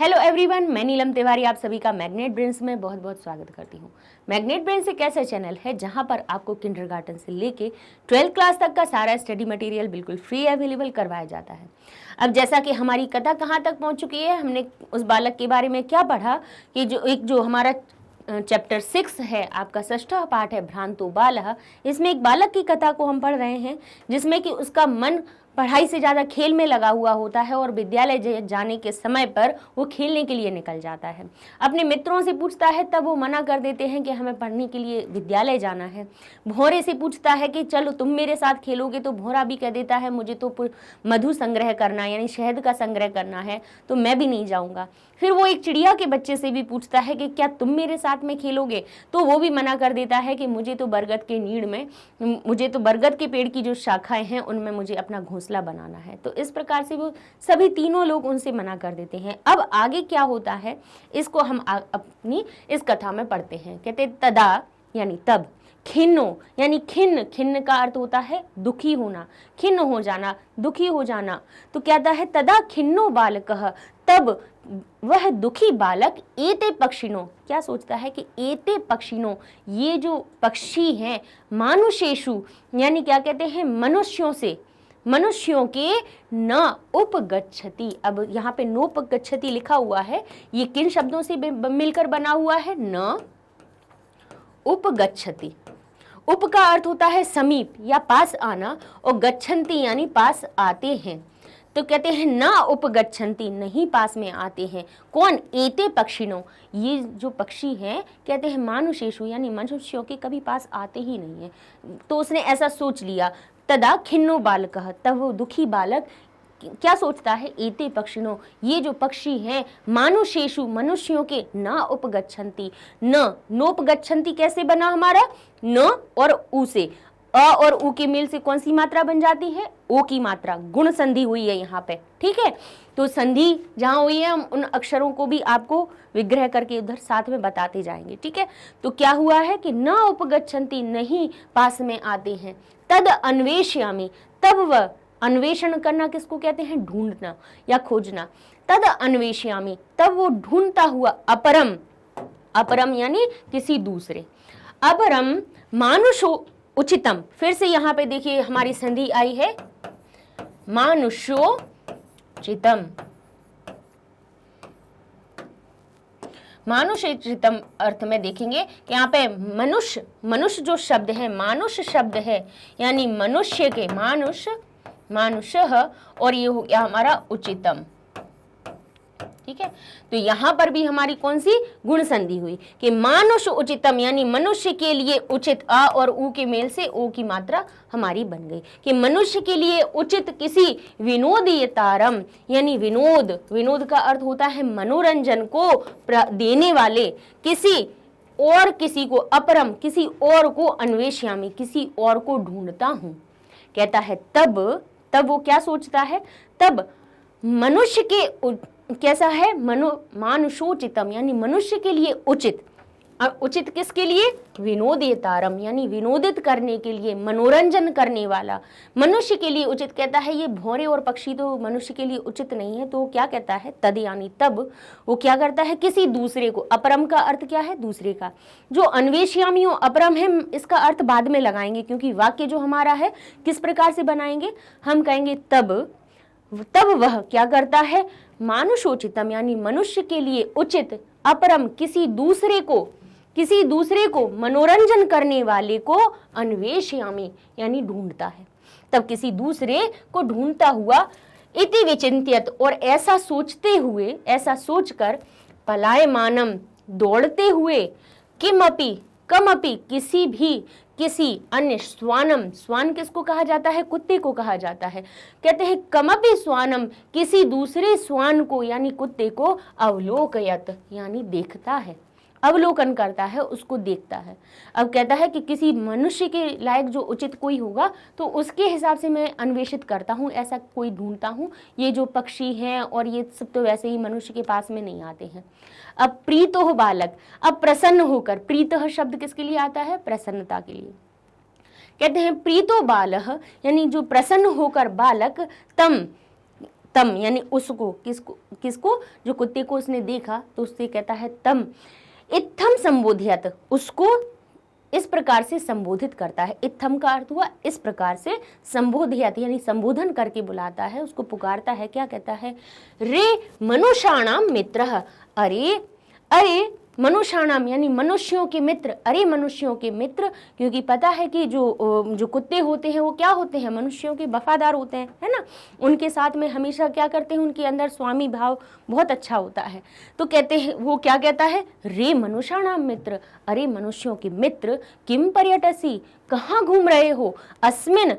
Hello everyone, मैं नीलम तिवारी आप सभी का मैग्नेट ब्रेन्स में बहुत बहुत स्वागत करती हूँ। मैग्नेट ब्रेन्स एक ऐसा चैनल है जहाँ पर आपको किंडरगार्टन से लेके 12th क्लास तक का सारा स्टडी मटेरियल बिल्कुल फ्री अवेलेबल करवाया जाता है। अब जैसा कि हमारी कथा कहाँ तक पहुँच चुकी है, हमने उस बालक के बारे में क्या पढ़ा कि जो हमारा चैप्टर 6 है, आपका षष्ठ पाठ है भ्रांतो बालः। इसमें एक बालक की कथा को हम पढ़ रहे हैं जिसमें कि उसका मन पढ़ाई से ज़्यादा खेल में लगा हुआ होता है और विद्यालय जाने के समय पर वो खेलने के लिए निकल जाता है। अपने मित्रों से पूछता है तब वो मना कर देते हैं कि हमें पढ़ने के लिए विद्यालय जाना है। भौरे से पूछता है कि चलो तुम मेरे साथ खेलोगे, तो भौरा भी कह देता है मुझे तो मधु संग्रह करना यानी शहद का संग्रह करना है, तो मैं भी नहीं जाऊँगा। फिर वो एक चिड़िया के बच्चे से भी पूछता है कि क्या तुम मेरे साथ में खेलोगे, तो वो भी मना कर देता है कि मुझे तो बरगद के पेड़ की जो शाखाएं हैं उनमें मुझे अपना घोंसला बनाना है। तो इस प्रकार से वो सभी तीनों लोग उनसे मना कर देते हैं। अब आगे क्या होता है इसको हम अपनी इस कथा में पढ़ते हैं। कहते तदा यानी तब, खिन्नो यानी खिन्न का अर्थ होता है दुखी होना, खिन्न हो जाना, दुखी हो जाना। तो कहता है तदा खिन्नो बालकः, तब वह दुखी बालक एते पक्षिणो, क्या सोचता है कि एते पक्षिणो, ये जो पक्षी हैं, मानुषेषु यानी क्या कहते हैं मनुष्यों के न उपगच्छति। अब यहाँ पे नोपगच्छति लिखा हुआ है, ये किन शब्दों से मिलकर बना हुआ है? न उपगच्छति। उप का अर्थ होता है समीप या पास आना, और गच्छन्ति यानी पास आते हैं। तो कहते हैं ना उपगच्छन्ति, नहीं पास में आते हैं। कौन? एते पक्षिणों, ये जो पक्षी हैं, कहते हैं मानुषेषु यानी मनुष्यों के कभी पास आते ही नहीं है। तो उसने ऐसा सोच लिया। तदा खिन्नो बालकः, तब वो दुखी बालक क्या सोचता है? एते पक्षिणों, ये जो पक्षी हैं, मानुषेषु मनुष्यों के, ना उपगच्छन्ति, नोपगच्छन्ति कैसे बना हमारा? न और उ से, अ और उ के मेल से कौन सी मात्रा बन जाती है? ओ की मात्रा। गुण संधि हुई है यहाँ पे, ठीक है। तो संधि जहाँ हुई है हम उन अक्षरों को भी आपको विग्रह करके उधर साथ में बताते जाएंगे, ठीक है। तो क्या हुआ है कि न उपगच्छन्ति, नहीं पास में आते हैं। तद अन्वेष्यामि, तब वह, अन्वेषण करना किसको कहते हैं? ढूंढना या खोजना। तद अन्वेष्यामि, तब वो ढूंढता हुआ, अपरम यानी किसी दूसरे, अपरम मानुषो उचितम। फिर से यहाँ पे देखिए हमारी संधि आई है मानुषो चितम। मानुषोचितम अर्थ में देखेंगे कि यहाँ पे मनुष्य जो शब्द है, मानुष शब्द है यानी मनुष्य के, मानुषः, और ये हो गया हमारा उचितम, ठीक है। तो यहां पर भी हमारी कौन सी गुण संधि हुई कि मानुष उचितम यानी मनुष्य के लिए उचित, अ और उ के मेल से ओ की मात्रा हमारी बन गई कि मनुष्य के लिए उचित किसी विनोदीयतारम यानी विनोद का अर्थ होता है मनोरंजन को देने वाले किसी को, अपरम किसी और को, अन्वेष्यामि किसी और को ढूंढता हूं। कहता है तब वो क्या सोचता है? तब मनुष्य के कैसा है? मानुषोचितम यानी मनुष्य के लिए उचित। उचित किसके लिए? विनोदेतारम यानी विनोदित करने के लिए, मनोरंजन करने वाला मनुष्य के लिए उचित। कहता है ये भौरे और पक्षी तो मनुष्य के लिए उचित नहीं है। तो क्या कहता है? तद यानी तब वो क्या करता है? किसी दूसरे को। अपरम का अर्थ क्या है? दूसरे का। जो अन्वेष्यामि अपरम है, इसका अर्थ बाद में लगाएंगे क्योंकि वाक्य जो हमारा है किस प्रकार से बनाएंगे? हम कहेंगे तब वह क्या करता है? मानुषोचितम यानी मनुष्य के लिए उचित, अपरम किसी दूसरे को मनोरंजन करने वाले को, अन्वेष्यामि यानी ढूंढता है। तब किसी दूसरे को ढूंढता हुआ, इति विचिन्त्यत और ऐसा सोचकर, पलायमानम दौड़ते हुए, कमपि किसी अन्य, स्वान किसको कहा जाता है? कुत्ते को कहा जाता है। कहते हैं कमपि स्वानम किसी दूसरे स्वान को यानी कुत्ते को, अवलोकयत यानी देखता है, अवलोकन करता है, उसको देखता है। अब कहता है कि किसी मनुष्य के लायक जो उचित कोई होगा तो उसके हिसाब से मैं अन्वेषित करता हूँ, ऐसा कोई ढूंढता हूँ। ये जो पक्षी हैं और ये सब तो वैसे ही मनुष्य के पास में नहीं आते हैं। अब प्रीतो बालक, अब प्रसन्न होकर, प्रीतः शब्द किसके लिए आता है? प्रसन्नता के लिए। कहते हैं प्रीतो बालः यानी जो प्रसन्न होकर बालक, तम यानी उसको, किसको किसको, जो कुत्ते को उसने देखा तो उससे कहता है तम, इत्थम संबोधियत, उसको इस प्रकार से संबोधित करता है। इत्थम का अर्थ हुआ इस प्रकार से, संबोधियत यानी संबोधन करके बुलाता है, उसको पुकारता है। क्या कहता है, रे मनुष्याणाम मित्रः, अरे अरे मनुष्याणाम यानी मनुष्यों के मित्र, अरे मनुष्यों के मित्र, क्योंकि पता है कि जो कुत्ते होते हैं वो क्या होते हैं, मनुष्यों के वफादार होते हैं, है ना, उनके साथ में हमेशा क्या करते हैं, उनके अंदर स्वामी भाव बहुत अच्छा होता है। तो कहते हैं, वो क्या कहता है, रे मनुष्याणाम मित्र, अरे मनुष्यों के मित्र, किम पर्यटसी, कहाँ घूम रहे हो, अस्मिन,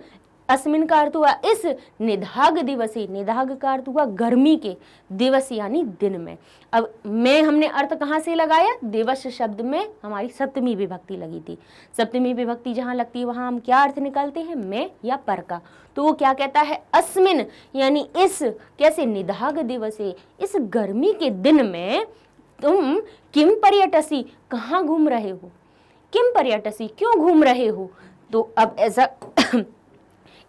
अस्मिन का अर्थ हुआ इस, निधाग दिवसी, निधाग का अर्थ हुआ गर्मी के, दिवस यानी दिन में। अब मैं हमने अर्थ कहाँ से लगाया, दिवस शब्द में हमारी सप्तमी विभक्ति लगी थी। सप्तमी विभक्ति जहाँ लगती है वहाँ हम क्या अर्थ निकालते हैं, मैं या पर का। तो वो क्या कहता है, अस्मिन यानी इस, कैसे, निधाग दिवसे, इस गर्मी के दिन में तुम किम पर्यटसी, कहाँ घूम रहे हो, किम पर्यटसी, क्यों घूम रहे हो। तो अब ऐसा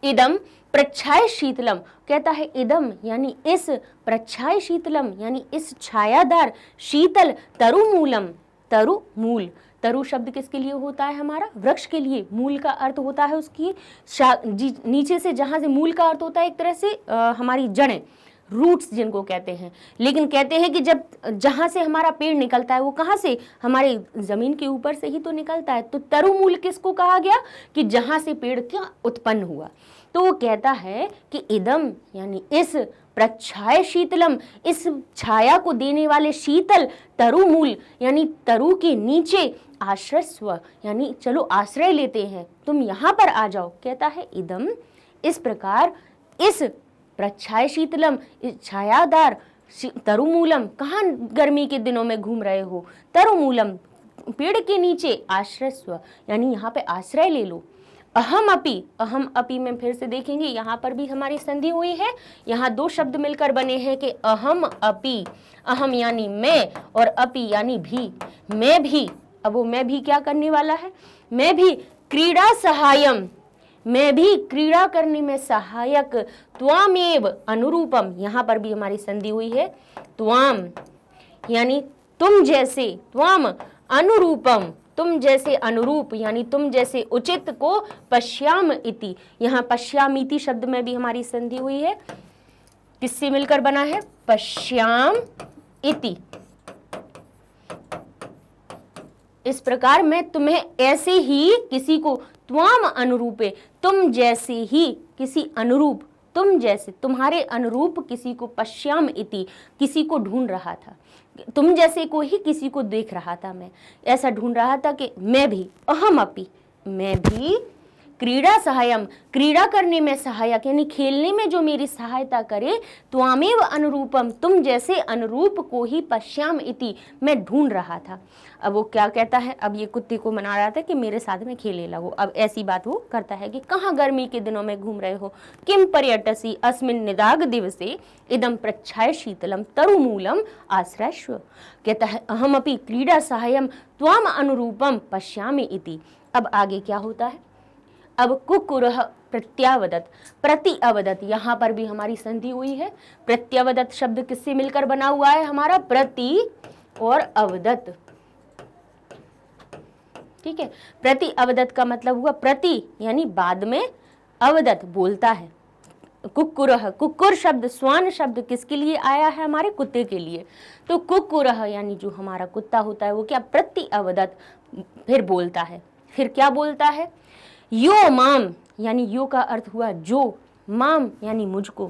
इदम प्रच्छाय शीतलम, कहता है इदम यानी इस, प्रच्छाय शीतलम यानी इस छायादार, शीतल तरुमूलम, तरु मूल, तरु शब्द किसके लिए होता है, हमारा वृक्ष के लिए, मूल का अर्थ होता है उसकी नीचे से, जहां से मूल का अर्थ होता है एक तरह से हमारी जड़ें, रूट्स जिनको कहते हैं। लेकिन कहते हैं कि जब जहां से हमारा पेड़ निकलता है वो कहां से, हमारे जमीन के ऊपर से ही तो निकलता है। तो तरुमूल किसको कहा गया, कि जहां से पेड़ क्या उत्पन्न हुआ। तो वो कहता है कि इदम यानी इस, प्रच्छाय शीतलम, इस छाया को देने वाले शीतल, तरुमूल यानी तरु के नीचे, आश्रयस्व यानी चलो आश्रय लेते हैं, तुम यहाँ पर आ जाओ। कहता है इदम, इस प्रकार, इस प्रच्छाय शीतलम, छायादार, तरुमूलम, कहाँ गर्मी के दिनों में घूम रहे हो, तरुमूलम पेड़ के नीचे, आश्रयस्व यानी यहाँ पे आश्रय ले लो। अहम अपि, अहम अपि में फिर से देखेंगे यहाँ पर भी हमारी संधि हुई है, यहाँ दो शब्द मिलकर बने हैं कि अहम अपि, अहम यानी मैं और अपि यानी भी, मैं भी। अब वो मैं भी क्या करने वाला है, मैं भी क्रीड़ा सहायम, मैं भी क्रीड़ा करने में सहायक, त्वामेव अनुरूपम, यहाँ पर भी हमारी संधि हुई है, त्वाम यानी तुम जैसे, त्वाम अनुरूपम तुम जैसे, अनुरूप यानी तुम जैसे, उचित को पश्याम इति, यहाँ पश्यामीति शब्द में भी हमारी संधि हुई है, किससे मिलकर बना है, पश्याम इति। इस प्रकार मैं तुम्हें ऐसे ही किसी को, त्वाम अनुरूपे तुम जैसे ही, किसी अनुरूप, तुम जैसे, तुम्हारे अनुरूप किसी को, पश्याम इति किसी को ढूंढ रहा था, तुम जैसे को ही किसी को देख रहा था, मैं ऐसा ढूंढ रहा था कि मैं भी, अहम अपि मैं भी, क्रीड़ा सहायम क्रीड़ा करने में सहायक यानी खेलने में जो मेरी सहायता करे, त्वामेव अनुरूपम तुम जैसे अनुरूप को ही, पश्याम इति मैं ढूंढ रहा था। अब वो क्या कहता है, अब ये कुत्ते को मना रहा था कि मेरे साथ में खेलने लगो। अब ऐसी बात वो करता है कि कहाँ गर्मी के दिनों में घूम रहे हो, किम पर्यटसी अस्मिन् निदाग दिवसे इदम प्रच्छाय शीतलम तरुमूलम आश्रयस्व। कहता है अहमपि क्रीड़ा सहायम त्वाम अनुरूपम पश्यामि इति। अब आगे क्या होता है, अब कुकुरः प्रत्यावदत, प्रति अवदत, यहाँ पर भी हमारी संधि हुई है। प्रत्यावदत शब्द किससे मिलकर बना हुआ है, हमारा प्रति और अवदत, ठीक है। प्रति अवदत का मतलब हुआ प्रति यानी बाद में, अवदत बोलता है। कुक्कुरः, कुक्कुर शब्द, स्वान शब्द किसके लिए आया है, हमारे कुत्ते के लिए। तो कुक्कुरः यानी जो हमारा कुत्ता होता है वो क्या, प्रति अवदत फिर बोलता है। फिर क्या बोलता है, यो माम यानी यो का अर्थ हुआ जो, माम यानी मुझको,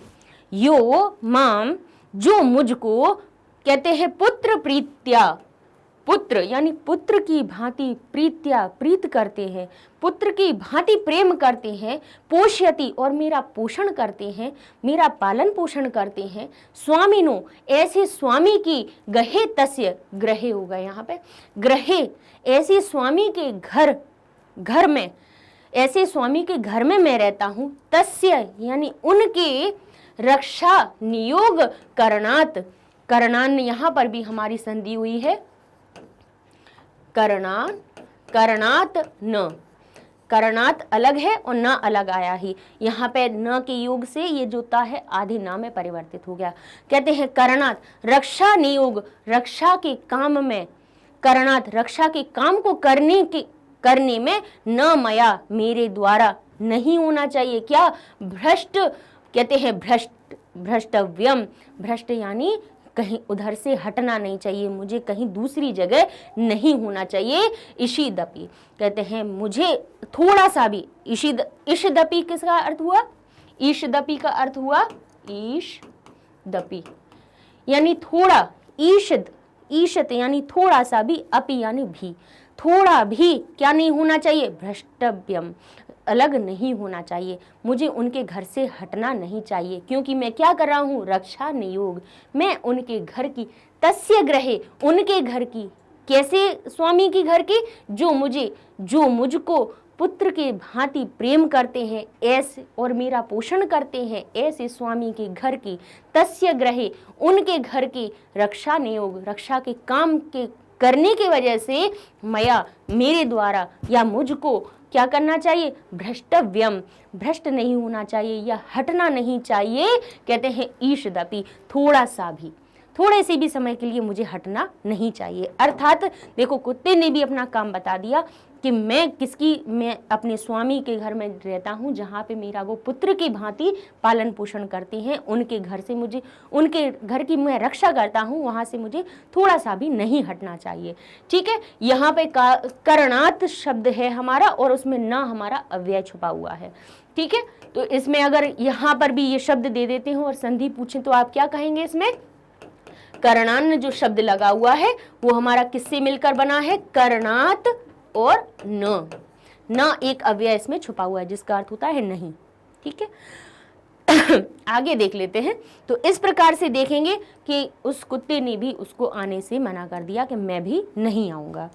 यो माम जो मुझको, कहते हैं पुत्र प्रीत्या, पुत्र यानी पुत्र की भांति, प्रीत्या प्रीत करते हैं, पुत्र की भांति प्रेम करते हैं, पोष्यति और मेरा पोषण करते हैं, मेरा पालन पोषण करते हैं, स्वामिनो ऐसे स्वामी की, गहे तस्य, ग्रहे होगा यहाँ पे, ग्रहे ऐसे स्वामी के घर, घर में, ऐसे स्वामी के घर में मैं रहता हूँ, तस्य यानी उनके, रक्षा नियोग करणात, करणान यहाँ पर भी हमारी संधि हुई है, करणान, करणात न, करणात अलग है और न अलग आया ही, यहाँ पे न के योग से ये जो ता है आधे न में परिवर्तित हो गया। कहते हैं करणात रक्षा नियोग, रक्षा के काम में, करणात रक्षा के काम को करने में न मया मेरे द्वारा नहीं होना चाहिए। क्या भ्रष्ट, कहते हैं भ्रष्टव्यम, भ्रष्ट यानी कहीं उधर से हटना नहीं चाहिए, मुझे कहीं दूसरी जगह नहीं होना चाहिए। इशिदपि कहते हैं मुझे थोड़ा सा भी, इशिदपि किसका अर्थ हुआ? ईशदपि का अर्थ हुआ ईशदपि यानी थोड़ा, ईशत यानी थोड़ा सा भी, अपि यानी भी, थोड़ा भी क्या नहीं होना चाहिए? भ्रष्टव्यम, अलग नहीं होना चाहिए, मुझे उनके घर से हटना नहीं चाहिए, क्योंकि मैं क्या कर रहा हूँ? रक्षा नियोग, मैं उनके घर की, तस्य ग्रहे उनके घर की, कैसे स्वामी की घर की? जो मुझको पुत्र के भांति प्रेम करते हैं ऐसे और मेरा पोषण करते हैं ऐसे स्वामी के घर की, तस्य ग्रहे उनके घर की, रक्षा नियोग रक्षा के काम के करने की वजह से मया मेरे द्वारा या मुझको क्या करना चाहिए? भ्रष्टव्यम, भ्रष्ट नहीं होना चाहिए या हटना नहीं चाहिए। कहते हैं ईशदपि थोड़ा सा भी, थोड़े से भी समय के लिए मुझे हटना नहीं चाहिए। अर्थात देखो कुत्ते ने भी अपना काम बता दिया कि मैं अपने स्वामी के घर में रहता हूँ जहाँ पे मेरा वो पुत्र की भांति पालन पोषण करते हैं, उनके घर से मुझे, उनके घर की मैं रक्षा करता हूँ, वहाँ से मुझे थोड़ा सा भी नहीं हटना चाहिए। ठीक है, यहाँ पे करणात शब्द है हमारा और उसमें न हमारा अव्यय छुपा हुआ है। ठीक है, तो इसमें अगर यहाँ पर भी ये शब्द दे देते हो और संधि पूछें तो आप क्या कहेंगे? इसमें करणान जो शब्द लगा हुआ है वो हमारा किससे मिलकर बना है? करणात और न एक अव्यय इसमें छुपा हुआ है जिसका अर्थ होता है नहीं। ठीक है आगे देख लेते हैं। तो इस प्रकार से देखेंगे कि उस कुत्ते ने भी उसको आने से मना कर दिया कि मैं भी नहीं आऊंगा।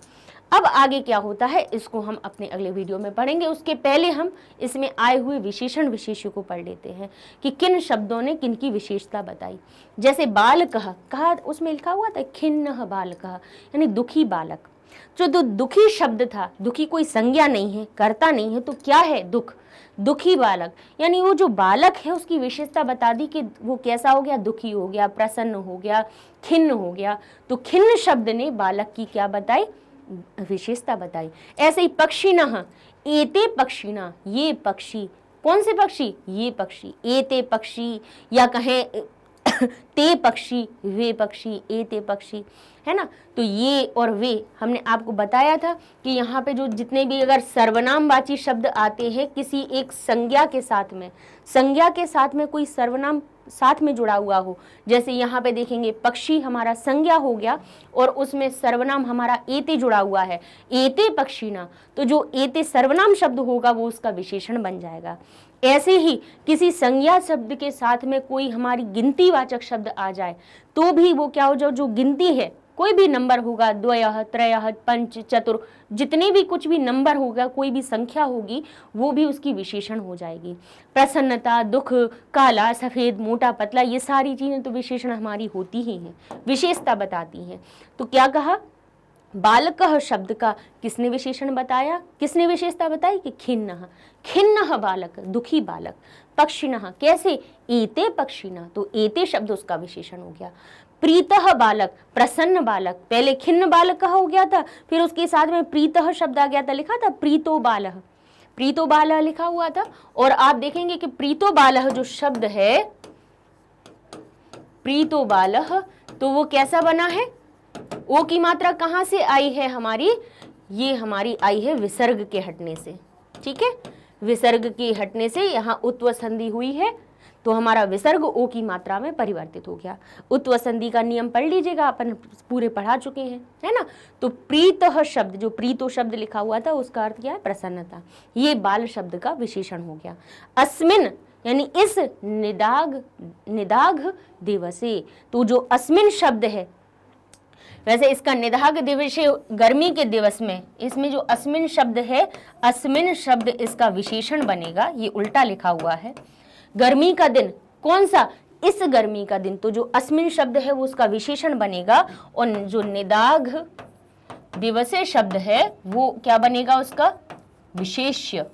अब आगे क्या होता है इसको हम अपने अगले वीडियो में पढ़ेंगे। उसके पहले हम इसमें आए हुए विशेषण विशेष्य को पढ़ लेते हैं कि किन शब्दों ने किन की विशेषता बताई। जैसे बालकः, कहा उसमें लिखा हुआ था खिन्नः बालकः यानी दुखी बालक। जो दुखी शब्द था, दुखी कोई संज्ञा नहीं है, कर्ता नहीं है, तो क्या है? दुख। दुखी बालक यानी वो जो बालक है उसकी विशेषता बता दी कि वो कैसा हो गया? दुखी हो गया, प्रसन्न हो गया, खिन्न हो गया। तो खिन्न शब्द ने बालक की क्या बताई? विशेषता बताई। ऐसे ही पक्षिणः, एते पक्षिणः, ये पक्षी, कौन से पक्षी? ये पक्षी, एते पक्षी, या कहें ते पक्षी, वे पक्षी, एते पक्षी, है ना। तो ये और वे हमने आपको बताया था कि यहाँ पे जो जितने भी अगर सर्वनामवाची शब्द आते हैं किसी एक संज्ञा के साथ में, संज्ञा के साथ में कोई सर्वनाम साथ में जुड़ा हुआ हो, जैसे यहाँ पे देखेंगे पक्षी हमारा संज्ञा हो गया और उसमें सर्वनाम हमारा एते जुड़ा हुआ है, एते पक्षिणा, तो जो एते सर्वनाम शब्द होगा वो उसका विशेषण बन जाएगा। ऐसे ही किसी संज्ञा शब्द के साथ में कोई हमारी गिनतीवाचक शब्द आ जाए तो भी वो क्या हो जाए? जो गिनती है, कोई भी नंबर होगा, द्वयः, त्रयः, पंच, चतुर, जितने भी कुछ भी नंबर होगा, कोई भी संख्या होगी, वो भी उसकी विशेषण हो जाएगी। प्रसन्नता, दुख, काला, सफेद, मोटा, पतला, ये सारी चीजें तो विशेषण हमारी होती ही हैं, विशेषता बताती हैं। तो क्या कहा? बालकः शब्द का किसने विशेषण बताया? किसने विशेषता बताई? कि खिन्नः, खिन्नः बालक, दुखी बालक। पक्षिणः, कैसे? एते पक्षिणः, तो एते शब्द उसका विशेषण हो गया। प्रीतः बालक, प्रसन्न बालक, पहले खिन्न बालक हो गया था, फिर उसके साथ में प्रीतः शब्द आ गया था, लिखा था प्रीतो बालः, प्रीतो बालः लिखा हुआ था। और आप देखेंगे कि प्रीतो बालः जो शब्द है, प्रीतो बालः, तो वो कैसा बना है? ओ की मात्रा कहाँ से आई है हमारी? ये हमारी आई है विसर्ग के हटने से। ठीक है, विसर्ग के हटने से यहाँ उत्व संधि हुई है, तो हमारा विसर्ग ओ की मात्रा में परिवर्तित हो गया। उत्व संधि का नियम पढ़ लीजिएगा, अपन पूरे पढ़ा चुके हैं, है ना। तो प्रीतः शब्द, जो प्रीतो शब्द लिखा हुआ था उसका अर्थ क्या है? प्रसन्नता। ये बाल शब्द का विशेषण हो गया। अस्मिन यानी इस निदाघ दिवसे, तो जो अस्मिन शब्द है, वैसे इसका निदाघ दिवस गर्मी के दिवस में, इसमें जो अस्मिन शब्द है, अस्मिन शब्द इसका विशेषण बनेगा, ये उल्टा लिखा हुआ है। गर्मी का दिन, कौन सा? इस गर्मी का दिन, तो जो अस्मिन शब्द है वो उसका विशेषण बनेगा। और जो निदाघ दिवसे शब्द है वो क्या बनेगा? उसका विशेष्य,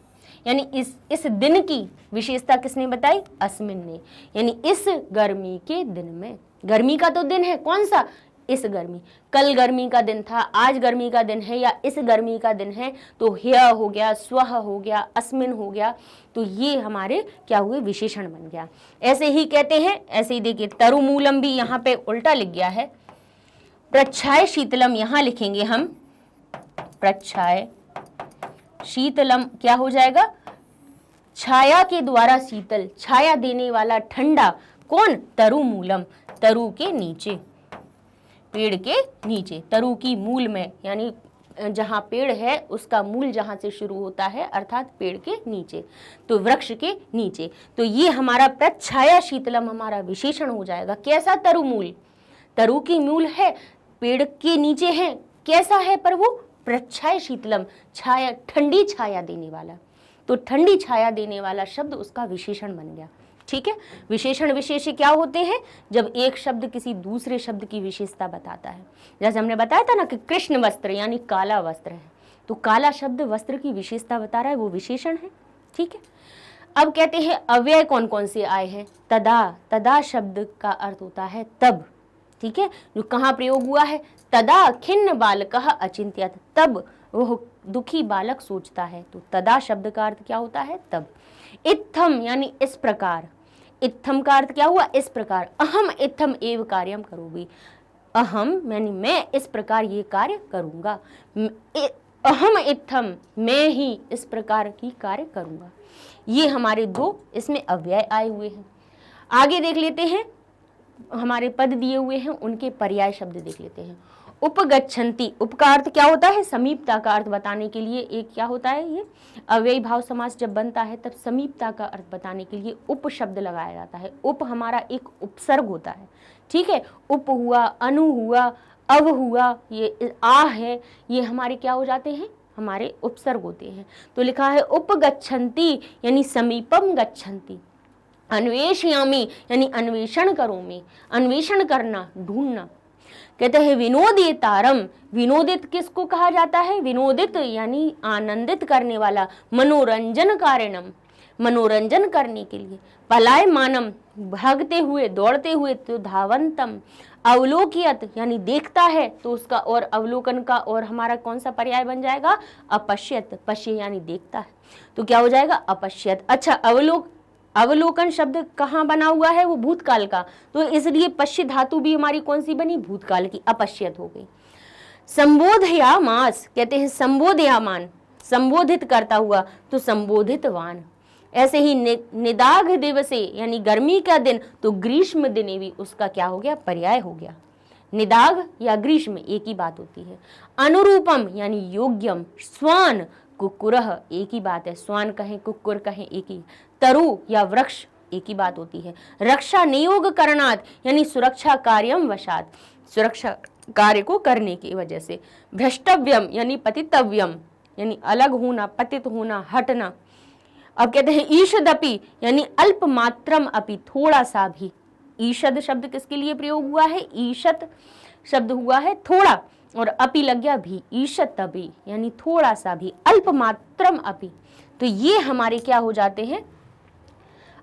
यानी इस दिन की विशेषता किसने बताई? अस्मिन ने, यानी इस गर्मी के दिन में। गर्मी का तो दिन है, कौन सा? इस गर्मी। कल गर्मी का दिन था, आज गर्मी का दिन है, या इस गर्मी का दिन है, तो ह्य हो गया, स्वः हो गया, अस्मिन हो गया, तो ये हमारे क्या हुए? विशेषण बन गया। ऐसे ही कहते हैं, ऐसे ही देखिए तरुमूलम भी यहाँ पे उल्टा लिख गया है। प्रच्छाय शीतलम यहां लिखेंगे हम, प्रच्छाय शीतलम क्या हो जाएगा? छाया के द्वारा शीतल, छाया देने वाला ठंडा। कौन? तरुमूलम, तरु के नीचे, पेड़ के नीचे, तरु की मूल में, यानी जहां पेड़ है उसका मूल जहां से शुरू होता है, अर्थात पेड़ के नीचे, तो वृक्ष के नीचे। तो ये हमारा प्रच्छाया शीतलम हमारा विशेषण हो जाएगा। कैसा? तरुमूल, तरु की मूल है, पेड़ के नीचे है, कैसा है? पर वो प्रच्छाय शीतलम, छाया, ठंडी छाया देने वाला। तो ठंडी छाया देने वाला शब्द उसका विशेषण बन गया। ठीक है, विशेषण विशेष्य क्या होते हैं? जब एक शब्द किसी दूसरे शब्द की विशेषता बताता है। जैसे हमने बताया था ना कि कृष्ण वस्त्र यानी काला वस्त्र है, तो काला शब्द वस्त्र की विशेषता बता रहा है, वो विशेषण है। ठीक है, अब कहते हैं अव्यय कौन कौन से आए हैं? तदा, तदा शब्द का अर्थ होता है तब। ठीक है, जो कहाँ प्रयोग हुआ है? तदा खिन्न बालकः अचिंत्यत, तब वह दुखी बालक सोचता है। तो तदा शब्द का अर्थ क्या होता है? तब। इत्थम यानी इस प्रकार, इत्थम का अर्थ क्या हुआ? इस प्रकार। अहम इत्थम एव कार्यम करोगी, अहम यानी मैं इस प्रकार ये कार्य करूंगा, अहम इत्थम मैं ही इस प्रकार की कार्य करूंगा। ये हमारे दो इसमें अव्यय आए हुए हैं। आगे देख लेते हैं, हमारे पद दिए हुए हैं, उनके पर्याय शब्द देख लेते हैं। उपगच्छन्ति, उप का अर्थ क्या होता है? समीपता का अर्थ बताने के लिए एक क्या होता है? ये अव्ययी भाव समास जब बनता है तब समीपता का अर्थ बताने के लिए उप शब्द लगाया जाता है। उप हमारा एक उपसर्ग होता है। ठीक है, उप हुआ, अनु हुआ, अव हुआ, ये आ है, ये हमारे क्या हो जाते हैं? हमारे उपसर्ग होते हैं। तो लिखा है उपगच्छन्ति यानी समीपम गच्छन्ति, अन्वेषयामि यानी अन्वेषण करो में, अन्वेषण करना, ढूंढना। कहते हैं विनोदितारम, विनोदित किसको कहा जाता है? विनोदित यानी आनंदित करने वाला, मनोरंजन कारणम, मनोरंजन करने के लिए। पलायमानम भागते हुए, दौड़ते हुए, तो धावंतम। अवलोकियत यानी देखता है, तो उसका और अवलोकन का और हमारा कौन सा पर्याय बन जाएगा? अपश्यत, पश्य यानी देखता है, तो क्या हो जाएगा? अपश्यत। अच्छा, अवलोकन शब्द कहाँ बना हुआ है? वो भूतकाल का, तो इसलिए पश्य धातु भी हमारी कौन सी बनी? भूतकाल की, अपश्यत हो गई। संबोधयामास, कहते हैं संबोधयामान, संबोधित करता हुआ, तो संबोधितवान। ऐसे ही निदाघ दिवसे यानी गर्मी का दिन, तो ग्रीष्म दिने भी उसका क्या हो गया? पर्याय हो गया। निदाघ या ग्रीष्म एक ही बात होती है। अनुरूपम यानी योग्यम, स्वान कुक्कुरः एक ही बात है, स्वान कहें कुक्कुर कहें एक ही। तरु या वृक्ष एक ही बात होती है। रक्षा नियोग करणात यानी सुरक्षा कार्यम वशात, सुरक्षा कार्य को करने की वजह से। भ्रष्टव्यम यानी पतितव्यम यानी अलग होना, पतित होना, हटना। अब कहते हैं ईषदपि यानी अल्प मात्रम अपि, थोड़ा सा भी। ईषद शब्द किसके लिए प्रयोग हुआ है? ईषत शब्द हुआ है थोड़ा, और अपि लग गया भी, ईषत अपि यानी थोड़ा सा भी, अल्प मात्रम अपि। तो ये हमारे क्या हो जाते हैं?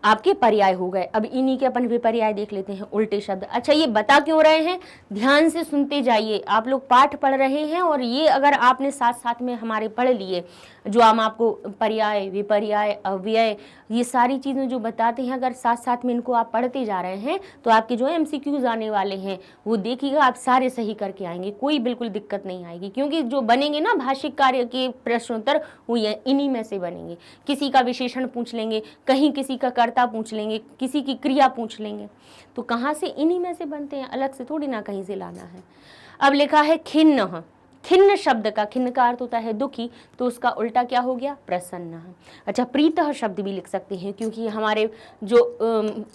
आपके पर्याय हो गए। अब इन्हीं के अपन विपर्याय देख लेते हैं, उल्टे शब्द। अच्छा, ये बता क्यों रहे हैं? ध्यान से सुनते जाइए, आप लोग पाठ पढ़ रहे हैं, और ये अगर आपने साथ साथ में हमारे पढ़ लिए, जो हम आपको पर्याय, विपर्याय, अव्यय, ये सारी चीज़ें जो बताते हैं, अगर साथ साथ में इनको आप पढ़ते जा रहे हैं, तो आपके जो MCQs आने वाले हैं वो देखिएगा आप सारे सही करके आएंगे, कोई बिल्कुल दिक्कत नहीं आएगी। क्योंकि जो बनेंगे ना भाषिक कार्य के प्रश्नोत्तर, वो इन्हीं में से बनेंगे। किसी का विशेषण पूछ लेंगे, कहीं किसी का कर्ता पूछ लेंगे, किसी की क्रिया पूछ लेंगे, तो कहाँ से? इन्हीं में से बनते हैं, अलग से थोड़ी ना कहीं से लाना है। अब लिखा है खिन्न, खिन्न शब्द का, खिन्न का अर्थ होता है दुखी, तो उसका उल्टा क्या हो गया? प्रसन्न। अच्छा, प्रीतः शब्द भी लिख सकते हैं, क्योंकि हमारे जो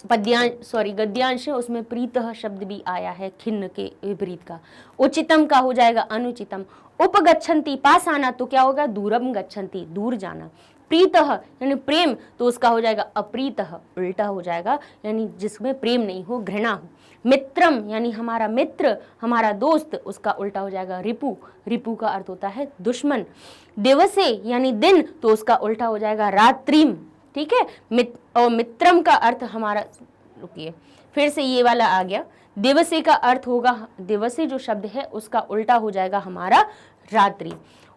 गद्यांश है उसमें प्रीतः शब्द भी आया है खिन्न के विपरीत का। उचितम का हो जाएगा अनुचितम। उपगच्छन्ति पास आना, तो क्या होगा? दूरम गच्छन्ति, दूर जाना। प्रीतः यानी प्रेम, तो उसका हो जाएगा अप्रीतः, उल्टा हो जाएगा, यानी जिसमें प्रेम नहीं हो, घृणा हो। मित्रम यानी हमारा मित्र, हमारा दोस्त, उसका उल्टा हो जाएगा रिपु, रिपु का अर्थ होता है दुश्मन। दिवसे यानी दिन, तो उसका उल्टा हो जाएगा रात्रिम, ठीक है। और मित्रम का अर्थ हमारा, रुकिए फिर से ये वाला आ गया, दिवसे का अर्थ होगा, दिवसे जो शब्द है उसका उल्टा हो जाएगा हमारा रात्रि,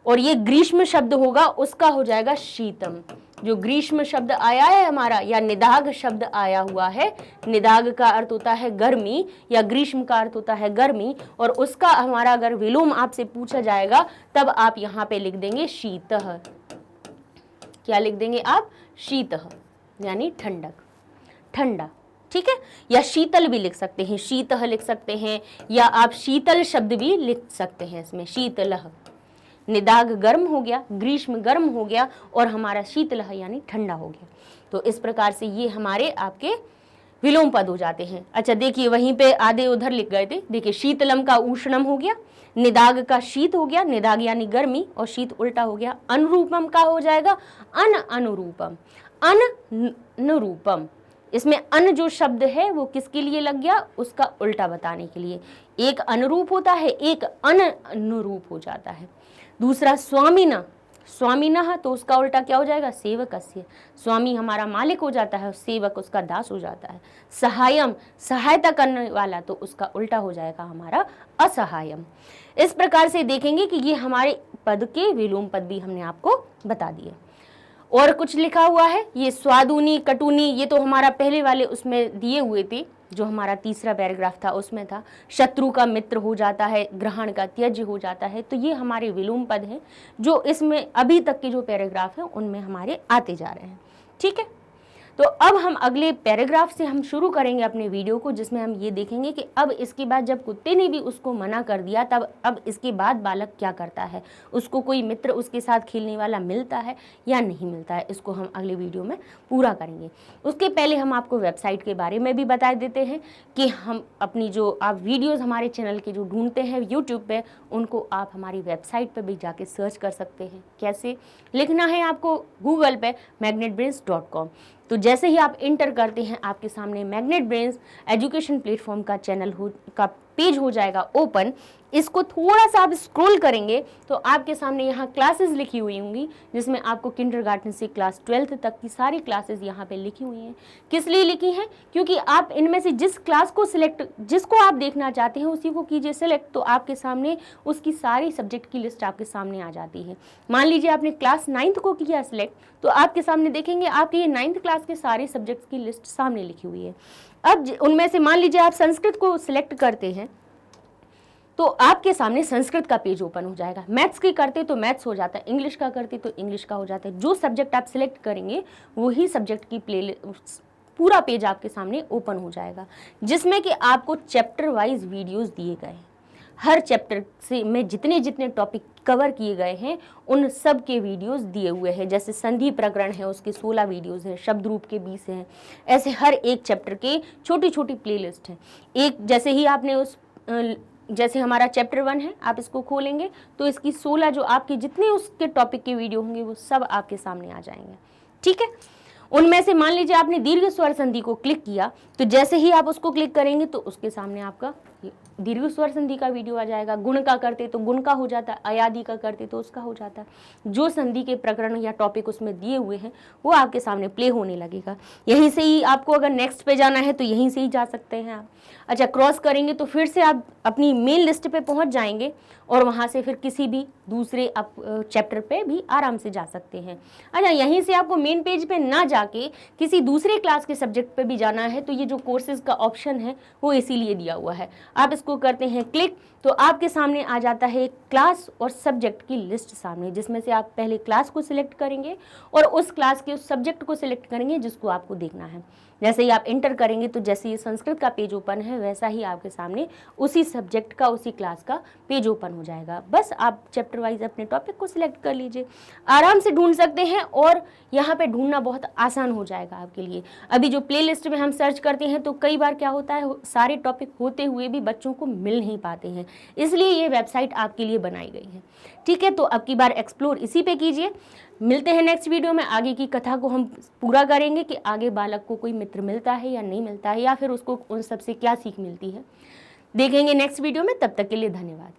और ये ग्रीष्म शब्द होगा उसका हो जाएगा शीतम। जो ग्रीष्म शब्द आया है हमारा, या निदाग शब्द आया हुआ है, निदाग का अर्थ होता है गर्मी, या ग्रीष्म का अर्थ होता है गर्मी, और उसका हमारा अगर विलोम आपसे पूछा जाएगा तब आप यहाँ पे लिख देंगे शीतः। क्या लिख देंगे आप? शीतः यानी ठंडक, ठंडा, ठीक है। या शीतल भी लिख सकते हैं, शीतः लिख सकते हैं, या आप शीतल शब्द भी लिख सकते हैं इसमें, शीतलः। निदाग गर्म हो गया, ग्रीष्म गर्म हो गया, और हमारा शीतलः यानी ठंडा हो गया। तो इस प्रकार से ये हमारे आपके विलोम पद हो जाते हैं। अच्छा देखिए वहीं पे आधे उधर लिख गए थे, देखिए शीतलम का उष्णम हो गया, निदाग का शीत हो गया, निदाग यानी गर्मी, और शीत उल्टा हो गया। अनुरूपम का हो जाएगा अनुरूपम, अनुरूपम। इसमें अन जो शब्द है वो किसके लिए लग गया? उसका उल्टा बताने के लिए। एक अनुरूप होता है, एक अनुरूप हो जाता है। दूसरा स्वामीना, स्वामीना तो उसका उल्टा क्या हो जाएगा? सेवकस्य। स्वामी हमारा मालिक हो जाता है, सेवक उसका दास हो जाता है। सहायम, सहायता करने वाला, तो उसका उल्टा हो जाएगा हमारा असहायम। इस प्रकार से देखेंगे कि ये हमारे पद के विलोम पद भी हमने आपको बता दिए। और कुछ लिखा हुआ है, ये स्वादुनी, कटुनी, ये तो हमारा पहले वाले उसमें दिए हुए थे, जो हमारा तीसरा पैराग्राफ था उसमें था। शत्रु का मित्र हो जाता है, ग्रहण का त्यज्य हो जाता है। तो ये हमारे विलोम पद हैं जो इसमें अभी तक के जो पैराग्राफ हैं उनमें हमारे आते जा रहे हैं, ठीक है। तो अब हम अगले पैराग्राफ से हम शुरू करेंगे अपने वीडियो को, जिसमें हम ये देखेंगे कि अब इसके बाद जब कुत्ते ने भी उसको मना कर दिया, तब अब इसके बाद बालक क्या करता है, उसको कोई मित्र उसके साथ खेलने वाला मिलता है या नहीं मिलता है, इसको हम अगले वीडियो में पूरा करेंगे। उसके पहले हम आपको वेबसाइट के बारे में भी बता देते हैं कि हम अपनी जो आप वीडियोज़ हमारे चैनल के जो ढूंढते हैं यूट्यूब पर, उनको आप हमारी वेबसाइट पर भी जाके सर्च कर सकते हैं। कैसे लिखना है आपको? गूगल पे magnetbrains.com। तो जैसे ही आप इंटर करते हैं आपके सामने मैग्नेट ब्रेन्स एजुकेशन प्लेटफॉर्म का चैनल का पेज हो जाएगा ओपन। इसको थोड़ा सा आप स्क्रॉल करेंगे तो आपके सामने यहाँ क्लासेस लिखी हुई होंगी, जिसमें आपको किंडरगार्टन से क्लास 12th तक की सारी क्लासेस यहाँ पे लिखी हुई हैं। किस लिए लिखी हैं? क्योंकि आप इनमें से जिस क्लास को सिलेक्ट, जिसको आप देखना चाहते हैं उसी को कीजिए सिलेक्ट, तो आपके सामने उसकी सारी सब्जेक्ट की लिस्ट आपके सामने आ जाती है। मान लीजिए आपने क्लास 9th को किया सिलेक्ट, तो आपके सामने देखेंगे आपके ये 9th क्लास के सारे सब्जेक्ट्स की लिस्ट सामने लिखी हुई है। अब उनमें से मान लीजिए आप संस्कृत को सिलेक्ट करते हैं तो आपके सामने संस्कृत का पेज ओपन हो जाएगा। मैथ्स की करते तो मैथ्स हो जाता है, इंग्लिश का करते तो इंग्लिश का हो जाता है। जो सब्जेक्ट आप सिलेक्ट करेंगे वही सब्जेक्ट की पूरा पेज आपके सामने ओपन हो जाएगा, जिसमें कि आपको चैप्टर वाइज वीडियोस दिए गए हैं। हर चैप्टर से में जितने टॉपिक कवर किए गए हैं उन सब के वीडियोस दिए हुए हैं। जैसे संधि प्रकरण है उसके 16 वीडियोस हैं, शब्द रूप के 20 हैं। ऐसे हर एक चैप्टर के छोटी छोटी प्लेलिस्ट हैं। एक जैसे ही आपने उस जैसे हमारा चैप्टर 1 है, आप इसको खोलेंगे तो इसकी 16 जो आपके जितने उसके टॉपिक के वीडियो होंगे वो सब आपके सामने आ जाएंगे, ठीक है। उनमें से मान लीजिए आपने दीर्घ स्वर संधि को क्लिक किया, तो जैसे ही आप उसको क्लिक करेंगे तो उसके सामने आपका दीर्घ स्वर संधि का वीडियो आ जाएगा। गुण का करते तो गुण का हो जाता है, अयादि का करते तो उसका हो जाता है। जो संधि के प्रकरण या टॉपिक उसमें दिए हुए हैं वो आपके सामने प्ले होने लगेगा। यहीं से ही आपको अगर नेक्स्ट पे जाना है तो यहीं से ही जा सकते हैं आप। अच्छा, क्रॉस करेंगे तो फिर से आप अपनी मेन लिस्ट पे पहुंच जाएंगे और वहां से फिर किसी भी दूसरे आप चैप्टर पे भी आराम से जा सकते हैं। अच्छा, यहीं से आपको मेन पेज पे ना जाके किसी दूसरे क्लास के सब्जेक्ट पे भी जाना है तो ये जो कोर्सेज का ऑप्शन है वो इसीलिए दिया हुआ है। आप इसको करते हैं क्लिक तो आपके सामने आ जाता है क्लास और सब्जेक्ट की लिस्ट सामने, जिसमें से आप पहले क्लास को सिलेक्ट करेंगे और उस क्लास के उस सब्जेक्ट को सिलेक्ट करेंगे जिसको आपको देखना है। जैसे ही आप इंटर करेंगे तो जैसे ये संस्कृत का पेज ओपन है वैसा ही आपके सामने उसी सब्जेक्ट का उसी क्लास का पेज ओपन हो जाएगा। बस आप चैप्टर वाइज अपने टॉपिक को सिलेक्ट कर लीजिए, आराम से ढूंढ सकते हैं और यहाँ पे ढूंढना बहुत आसान हो जाएगा आपके लिए। अभी जो प्लेलिस्ट में हम सर्च करते हैं तो कई बार क्या होता है, सारे टॉपिक होते हुए भी बच्चों को मिल नहीं पाते हैं, इसलिए ये वेबसाइट आपके लिए बनाई गई है, ठीक है, तो अब की बार एक्सप्लोर इसी पे कीजिए। मिलते हैं नेक्स्ट वीडियो में, आगे की कथा को हम पूरा करेंगे कि आगे बालक को कोई मित्र मिलता है या नहीं मिलता है, या फिर उसको उन सबसे क्या सीख मिलती है, देखेंगे नेक्स्ट वीडियो में। तब तक के लिए धन्यवाद।